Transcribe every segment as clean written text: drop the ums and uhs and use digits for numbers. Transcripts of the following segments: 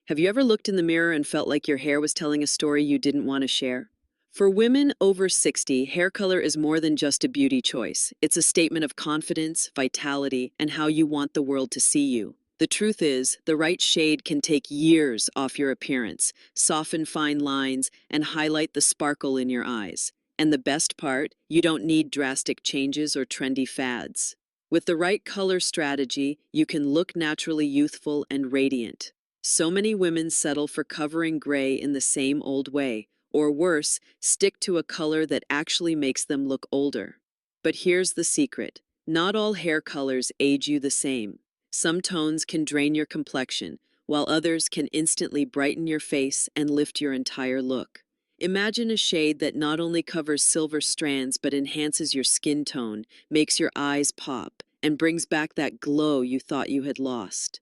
Have you ever looked in the mirror and felt like your hair was telling a story you didn't want to share? For women over 60, hair color is more than just a beauty choice. It's a statement of confidence, vitality, and how you want the world to see you. The truth is, the right shade can take years off your appearance, soften fine lines, and highlight the sparkle in your eyes. And the best part, you don't need drastic changes or trendy fads. With the right color strategy, you can look naturally youthful and radiant. So many women settle for covering gray in the same old way, or worse, stick to a color that actually makes them look older. But here's the secret. Not all hair colors age you the same. Some tones can drain your complexion, while others can instantly brighten your face and lift your entire look. Imagine a shade that not only covers silver strands but enhances your skin tone, makes your eyes pop, and brings back that glow you thought you had lost.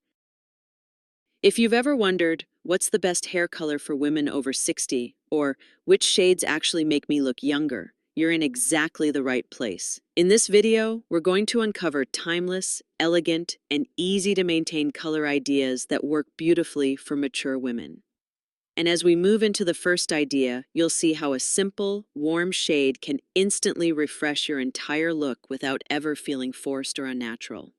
If you've ever wondered, what's the best hair color for women over 60, or which shades actually make me look younger, you're in exactly the right place. In this video, we're going to uncover timeless, elegant, and easy to maintain color ideas that work beautifully for mature women. And as we move into the first idea, you'll see how a simple, warm shade can instantly refresh your entire look without ever feeling forced or unnatural.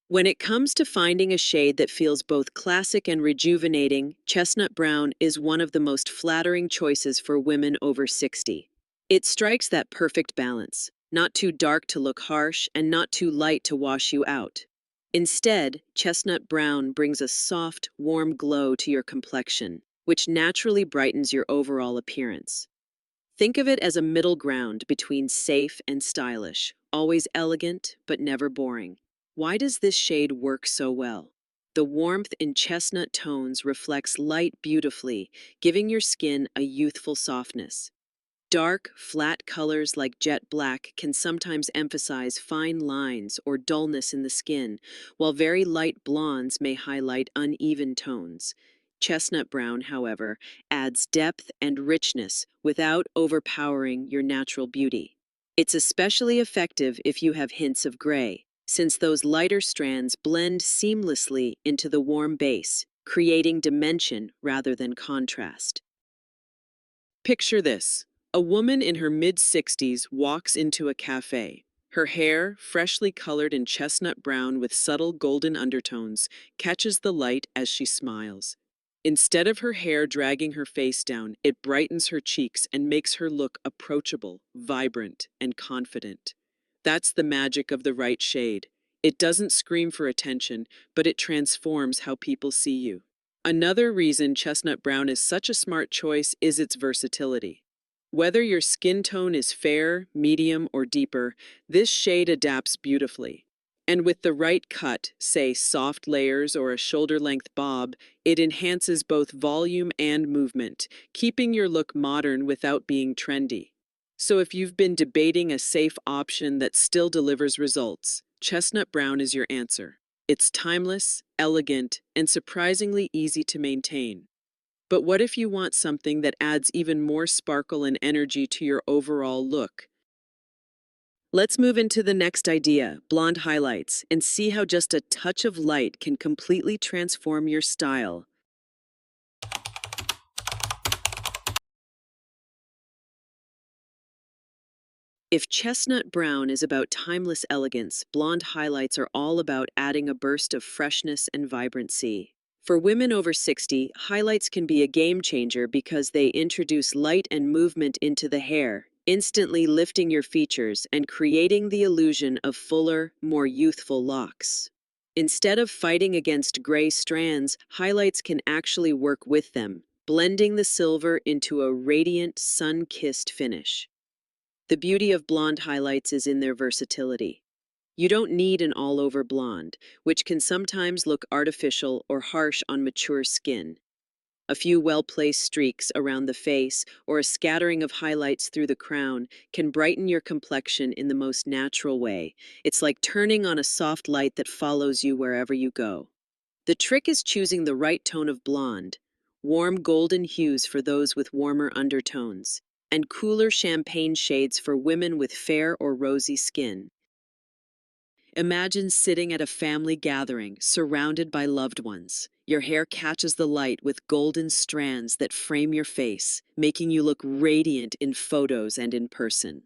When it comes to finding a shade that feels both classic and rejuvenating, chestnut brown is one of the most flattering choices for women over 60. It strikes that perfect balance, not too dark to look harsh and not too light to wash you out. Instead, chestnut brown brings a soft, warm glow to your complexion, which naturally brightens your overall appearance. Think of it as a middle ground between safe and stylish, always elegant but never boring. Why does this shade work so well? The warmth in chestnut tones reflects light beautifully, giving your skin a youthful softness. Dark, flat colors like jet black can sometimes emphasize fine lines or dullness in the skin, while very light blondes may highlight uneven tones. Chestnut brown, however, adds depth and richness without overpowering your natural beauty. It's especially effective if you have hints of gray, since those lighter strands blend seamlessly into the warm base, creating dimension rather than contrast. Picture this. A woman in her mid-60s walks into a cafe. Her hair, freshly colored in chestnut brown with subtle golden undertones, catches the light as she smiles. Instead of her hair dragging her face down, it brightens her cheeks and makes her look approachable, vibrant, and confident. That's the magic of the right shade. It doesn't scream for attention, but it transforms how people see you. Another reason chestnut brown is such a smart choice is its versatility. Whether your skin tone is fair, medium, or deeper, this shade adapts beautifully. And with the right cut, say soft layers or a shoulder-length bob, it enhances both volume and movement, keeping your look modern without being trendy. So if you've been debating a safe option that still delivers results, chestnut brown is your answer. It's timeless, elegant, and surprisingly easy to maintain. But what if you want something that adds even more sparkle and energy to your overall look? Let's move into the next idea, blonde highlights, and see how just a touch of light can completely transform your style. If chestnut brown is about timeless elegance, blonde highlights are all about adding a burst of freshness and vibrancy. For women over 60, highlights can be a game changer because they introduce light and movement into the hair, instantly lifting your features and creating the illusion of fuller, more youthful locks. Instead of fighting against gray strands, highlights can actually work with them, blending the silver into a radiant, sun-kissed finish. The beauty of blonde highlights is in their versatility. You don't need an all-over blonde, which can sometimes look artificial or harsh on mature skin. A few well-placed streaks around the face or a scattering of highlights through the crown can brighten your complexion in the most natural way. It's like turning on a soft light that follows you wherever you go. The trick is choosing the right tone of blonde, warm golden hues for those with warmer undertones, and cooler champagne shades for women with fair or rosy skin. Imagine sitting at a family gathering, surrounded by loved ones. Your hair catches the light with golden strands that frame your face, making you look radiant in photos and in person.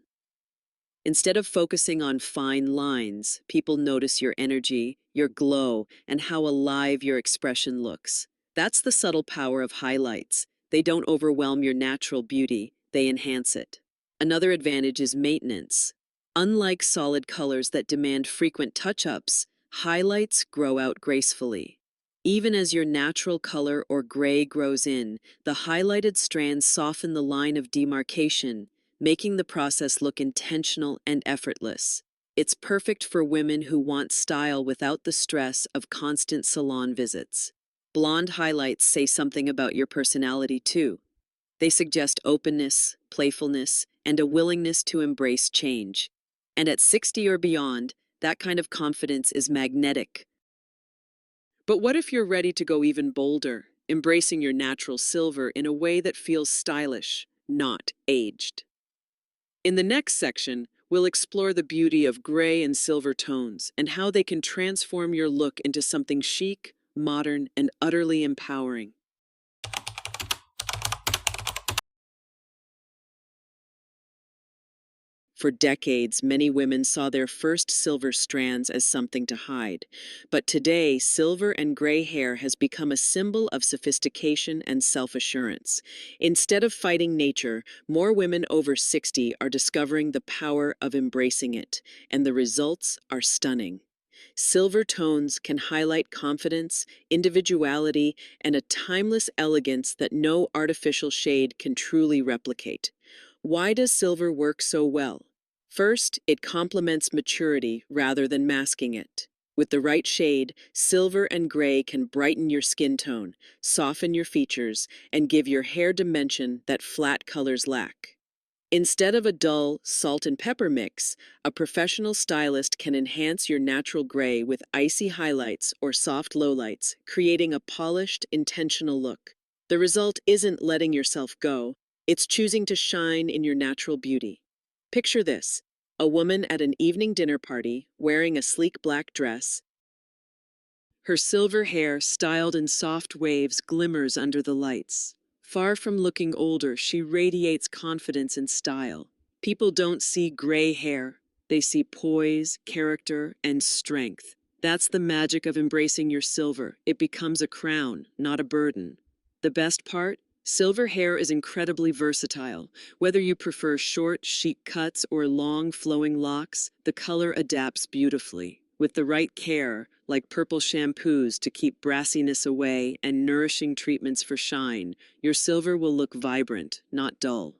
Instead of focusing on fine lines, people notice your energy, your glow, and how alive your expression looks. That's the subtle power of highlights. They don't overwhelm your natural beauty, they enhance it. Another advantage is maintenance. Unlike solid colors that demand frequent touch-ups, highlights grow out gracefully. Even as your natural color or gray grows in, the highlighted strands soften the line of demarcation, making the process look intentional and effortless. It's perfect for women who want style without the stress of constant salon visits. Blonde highlights say something about your personality too. They suggest openness, playfulness, and a willingness to embrace change. And at 60 or beyond, that kind of confidence is magnetic. But what if you're ready to go even bolder, embracing your natural silver in a way that feels stylish, not aged? In the next section, we'll explore the beauty of gray and silver tones and how they can transform your look into something chic, modern, and utterly empowering. For decades, many women saw their first silver strands as something to hide. But today, silver and gray hair has become a symbol of sophistication and self-assurance. Instead of fighting nature, more women over 60 are discovering the power of embracing it, and the results are stunning. Silver tones can highlight confidence, individuality, and a timeless elegance that no artificial shade can truly replicate. Why does silver work so well? First, it complements maturity rather than masking it. With the right shade, silver and gray can brighten your skin tone, soften your features, and give your hair dimension that flat colors lack. Instead of a dull salt and pepper mix, a professional stylist can enhance your natural gray with icy highlights or soft lowlights, creating a polished, intentional look. The result isn't letting yourself go, it's choosing to shine in your natural beauty. Picture this: a woman at an evening dinner party wearing a sleek black dress. Her silver hair, styled in soft waves, glimmers under the lights. Far from looking older, she radiates confidence and style. People don't see gray hair, they see poise, character, and strength. That's the magic of embracing your silver. It becomes a crown, not a burden. The best part? Silver hair is incredibly versatile. Whether you prefer short, chic cuts or long, flowing locks, the color adapts beautifully. With the right care, like purple shampoos to keep brassiness away and nourishing treatments for shine, your silver will look vibrant, not dull.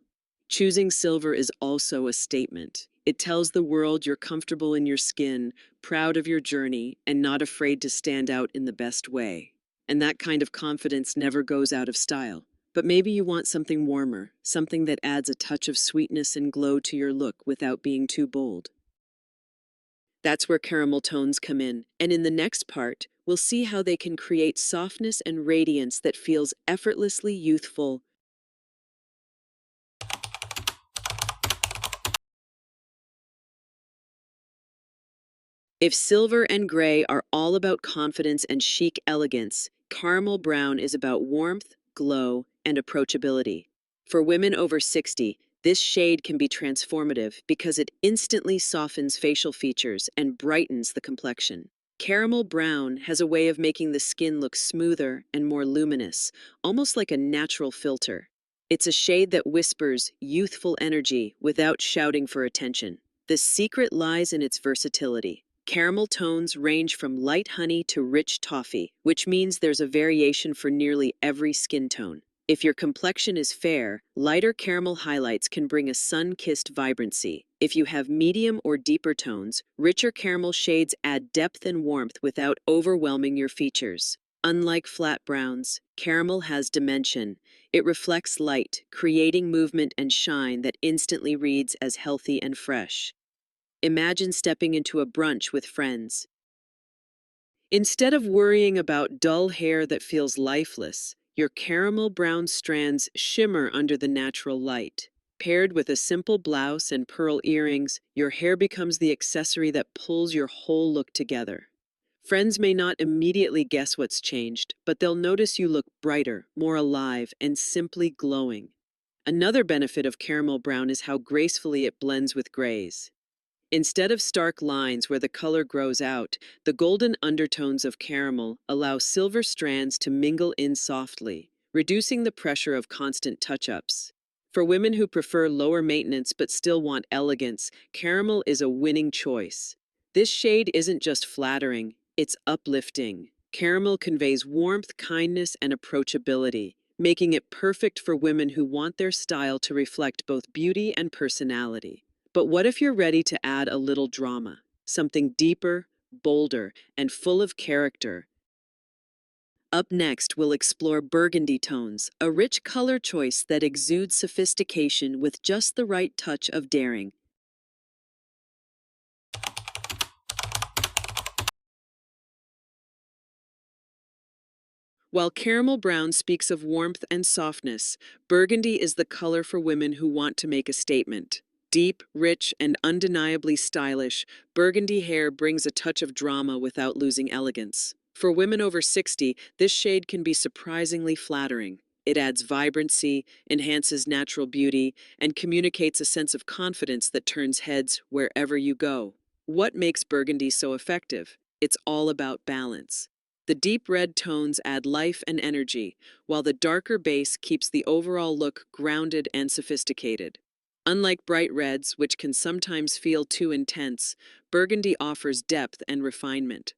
Choosing silver is also a statement. It tells the world you're comfortable in your skin, proud of your journey, and not afraid to stand out in the best way. And that kind of confidence never goes out of style. But maybe you want something warmer, something that adds a touch of sweetness and glow to your look without being too bold. That's where caramel tones come in, and in the next part, we'll see how they can create softness and radiance that feels effortlessly youthful. If silver and gray are all about confidence and chic elegance, caramel brown is about warmth, glow, and approachability. For women over 60, this shade can be transformative because it instantly softens facial features and brightens the complexion. Caramel brown has a way of making the skin look smoother and more luminous, almost like a natural filter. It's a shade that whispers youthful energy without shouting for attention. The secret lies in its versatility. Caramel tones range from light honey to rich toffee, which means there's a variation for nearly every skin tone. If your complexion is fair, lighter caramel highlights can bring a sun-kissed vibrancy. If you have medium or deeper tones, richer caramel shades add depth and warmth without overwhelming your features. Unlike flat browns, caramel has dimension. It reflects light, creating movement and shine that instantly reads as healthy and fresh. Imagine stepping into a brunch with friends. Instead of worrying about dull hair that feels lifeless, your caramel brown strands shimmer under the natural light. Paired with a simple blouse and pearl earrings, your hair becomes the accessory that pulls your whole look together. Friends may not immediately guess what's changed, but they'll notice you look brighter, more alive, and simply glowing. Another benefit of caramel brown is how gracefully it blends with grays. Instead of stark lines where the color grows out, the golden undertones of caramel allow silver strands to mingle in softly, reducing the pressure of constant touch-ups. For women who prefer lower maintenance but still want elegance, caramel is a winning choice. This shade isn't just flattering, it's uplifting. Caramel conveys warmth, kindness, and approachability, making it perfect for women who want their style to reflect both beauty and personality. But what if you're ready to add a little drama? Something deeper, bolder, and full of character. Up next, we'll explore burgundy tones, a rich color choice that exudes sophistication with just the right touch of daring. While caramel brown speaks of warmth and softness, burgundy is the color for women who want to make a statement. Deep, rich, and undeniably stylish, burgundy hair brings a touch of drama without losing elegance. For women over 60, this shade can be surprisingly flattering. It adds vibrancy, enhances natural beauty, and communicates a sense of confidence that turns heads wherever you go. What makes burgundy so effective? It's all about balance. The deep red tones add life and energy, while the darker base keeps the overall look grounded and sophisticated. Unlike bright reds, which can sometimes feel too intense, burgundy offers depth and refinement.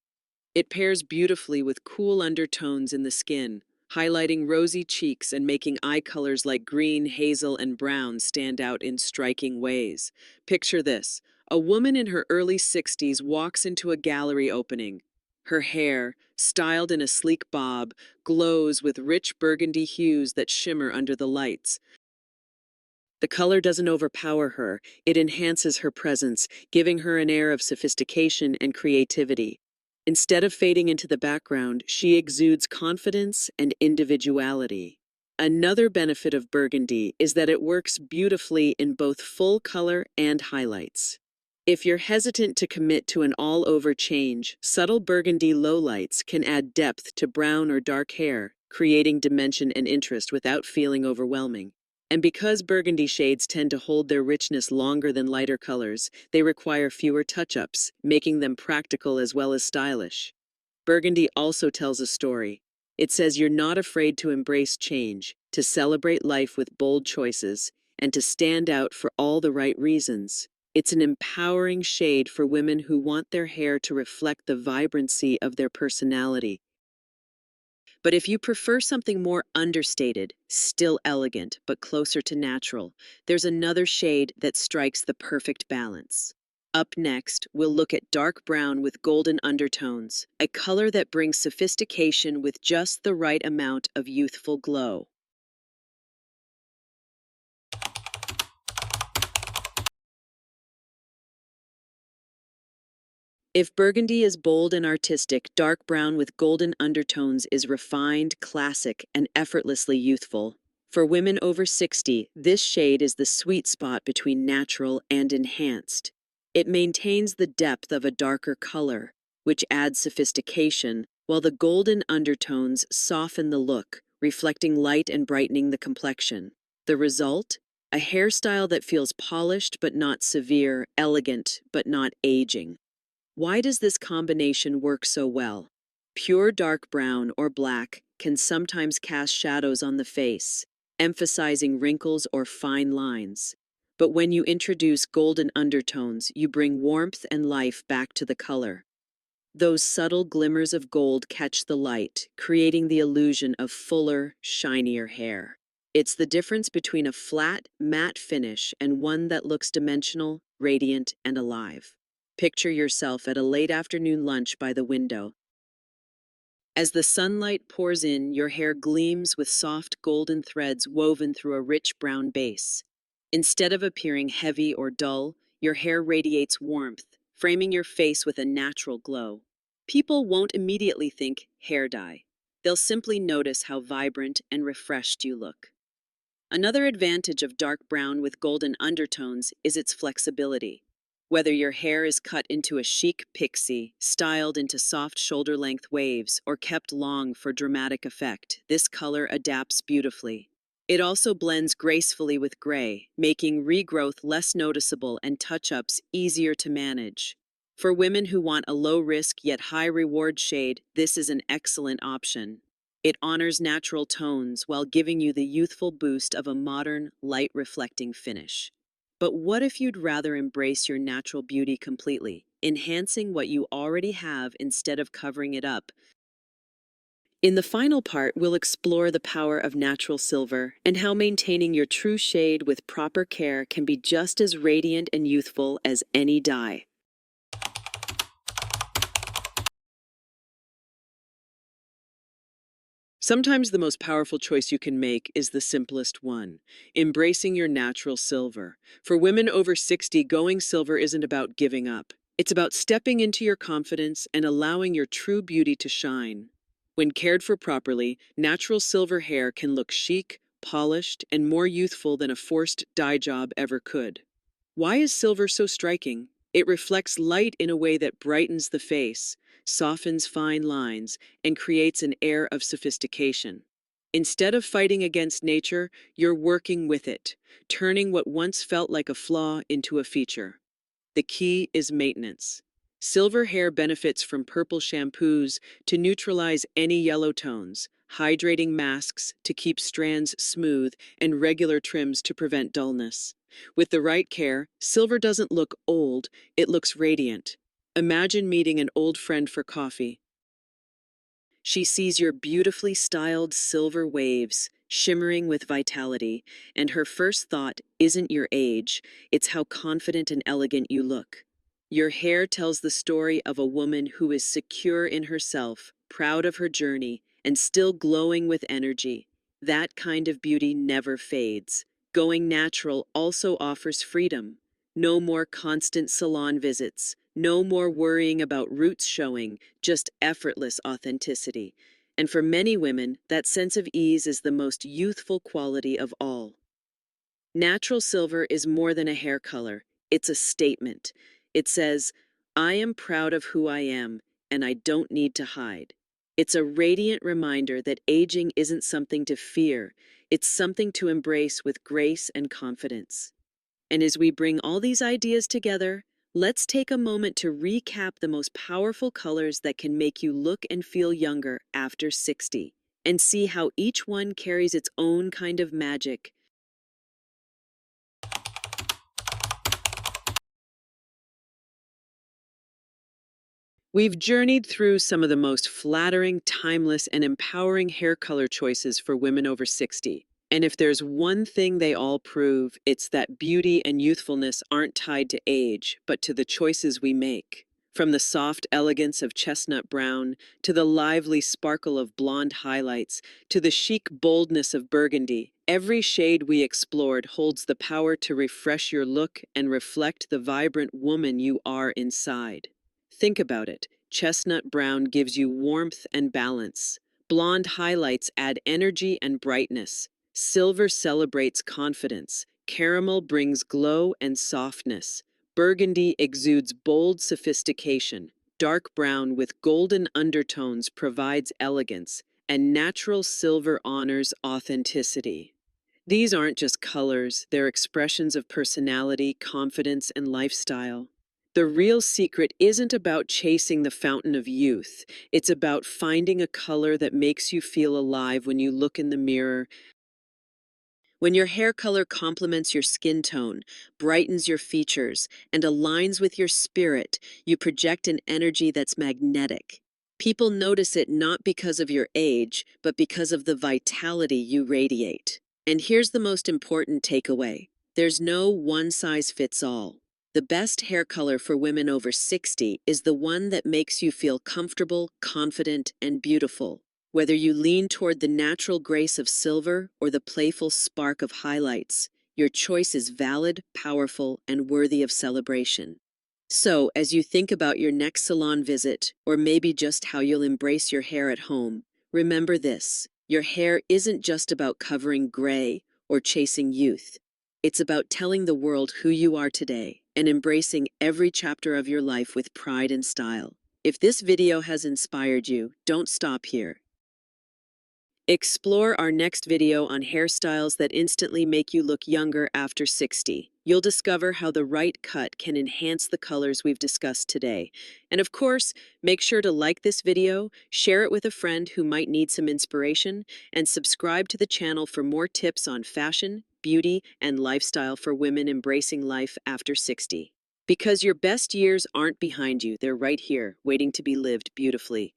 It pairs beautifully with cool undertones in the skin, highlighting rosy cheeks and making eye colors like green, hazel, and brown stand out in striking ways. Picture this: a woman in her early 60s walks into a gallery opening. Her hair, styled in a sleek bob, glows with rich burgundy hues that shimmer under the lights. The color doesn't overpower her, it enhances her presence, giving her an air of sophistication and creativity. Instead of fading into the background, she exudes confidence and individuality. Another benefit of burgundy is that it works beautifully in both full color and highlights. If you're hesitant to commit to an all-over change, subtle burgundy lowlights can add depth to brown or dark hair, creating dimension and interest without feeling overwhelming. And because burgundy shades tend to hold their richness longer than lighter colors, they require fewer touch-ups, making them practical as well as stylish. Burgundy also tells a story. It says you're not afraid to embrace change, to celebrate life with bold choices, and to stand out for all the right reasons. It's an empowering shade for women who want their hair to reflect the vibrancy of their personality. But if you prefer something more understated, still elegant, but closer to natural, there's another shade that strikes the perfect balance. Up next, we'll look at dark brown with golden undertones, a color that brings sophistication with just the right amount of youthful glow. If burgundy is bold and artistic, dark brown with golden undertones is refined, classic, and effortlessly youthful. For women over 60, this shade is the sweet spot between natural and enhanced. It maintains the depth of a darker color, which adds sophistication, while the golden undertones soften the look, reflecting light and brightening the complexion. The result? A hairstyle that feels polished but not severe, elegant but not aging. Why does this combination work so well? Pure dark brown or black can sometimes cast shadows on the face, emphasizing wrinkles or fine lines. But when you introduce golden undertones, you bring warmth and life back to the color. Those subtle glimmers of gold catch the light, creating the illusion of fuller, shinier hair. It's the difference between a flat, matte finish and one that looks dimensional, radiant, and alive. Picture yourself at a late afternoon lunch by the window. As the sunlight pours in, your hair gleams with soft golden threads woven through a rich brown base. Instead of appearing heavy or dull, your hair radiates warmth, framing your face with a natural glow. People won't immediately think hair dye. They'll simply notice how vibrant and refreshed you look. Another advantage of dark brown with golden undertones is its flexibility. Whether your hair is cut into a chic pixie, styled into soft shoulder-length waves, or kept long for dramatic effect, this color adapts beautifully. It also blends gracefully with gray, making regrowth less noticeable and touch-ups easier to manage. For women who want a low-risk yet high-reward shade, this is an excellent option. It honors natural tones while giving you the youthful boost of a modern, light-reflecting finish. But what if you'd rather embrace your natural beauty completely, enhancing what you already have instead of covering it up? In the final part, we'll explore the power of natural silver and how maintaining your true shade with proper care can be just as radiant and youthful as any dye. Sometimes the most powerful choice you can make is the simplest one, embracing your natural silver. For women over 60, going silver isn't about giving up. It's about stepping into your confidence and allowing your true beauty to shine. When cared for properly, natural silver hair can look chic, polished, and more youthful than a forced dye job ever could. Why is silver so striking? It reflects light in a way that brightens the face, softens fine lines, and creates an air of sophistication. Instead of fighting against nature, you're working with it, turning what once felt like a flaw into a feature. The key is maintenance. Silver hair benefits from purple shampoos to neutralize any yellow tones, hydrating masks to keep strands smooth, and regular trims to prevent dullness. With the right care, silver doesn't look old, it looks radiant. Imagine meeting an old friend for coffee. She sees your beautifully styled silver waves, shimmering with vitality, and her first thought isn't your age, it's how confident and elegant you look. Your hair tells the story of a woman who is secure in herself, proud of her journey, and still glowing with energy. That kind of beauty never fades. Going natural also offers freedom. No more constant salon visits, no more worrying about roots showing, just effortless authenticity. And for many women, that sense of ease is the most youthful quality of all. Natural silver is more than a hair color, it's a statement. It says, I am proud of who I am, and I don't need to hide. It's a radiant reminder that aging isn't something to fear, it's something to embrace with grace and confidence. And as we bring all these ideas together, let's take a moment to recap the most powerful colors that can make you look and feel younger after 60, and see how each one carries its own kind of magic. We've journeyed through some of the most flattering, timeless, and empowering hair color choices for women over 60. And if there's one thing they all prove, it's that beauty and youthfulness aren't tied to age, but to the choices we make. From the soft elegance of chestnut brown, to the lively sparkle of blonde highlights, to the chic boldness of burgundy, every shade we explored holds the power to refresh your look and reflect the vibrant woman you are inside. Think about it. Chestnut brown gives you warmth and balance. Blonde highlights add energy and brightness. Silver celebrates confidence. Caramel brings glow and softness. Burgundy exudes bold sophistication. Dark brown with golden undertones provides elegance. And natural silver honors authenticity. These aren't just colors, they're expressions of personality, confidence, and lifestyle. The real secret isn't about chasing the fountain of youth. It's about finding a color that makes you feel alive when you look in the mirror. When your hair color complements your skin tone, brightens your features, and aligns with your spirit, you project an energy that's magnetic. People notice it not because of your age, but because of the vitality you radiate. And here's the most important takeaway. There's no one size fits all. The best hair color for women over 60 is the one that makes you feel comfortable, confident, and beautiful. Whether you lean toward the natural grace of silver or the playful spark of highlights, your choice is valid, powerful, and worthy of celebration. So, as you think about your next salon visit, or maybe just how you'll embrace your hair at home, remember this: your hair isn't just about covering gray or chasing youth. It's about telling the world who you are today and embracing every chapter of your life with pride and style. If this video has inspired you, don't stop here. Explore our next video on hairstyles that instantly make you look younger after 60. You'll discover how the right cut can enhance the colors we've discussed today. And of course, make sure to like this video, share it with a friend who might need some inspiration, and subscribe to the channel for more tips on fashion, beauty, and lifestyle for women embracing life after 60. Because your best years aren't behind you, they're right here, waiting to be lived beautifully.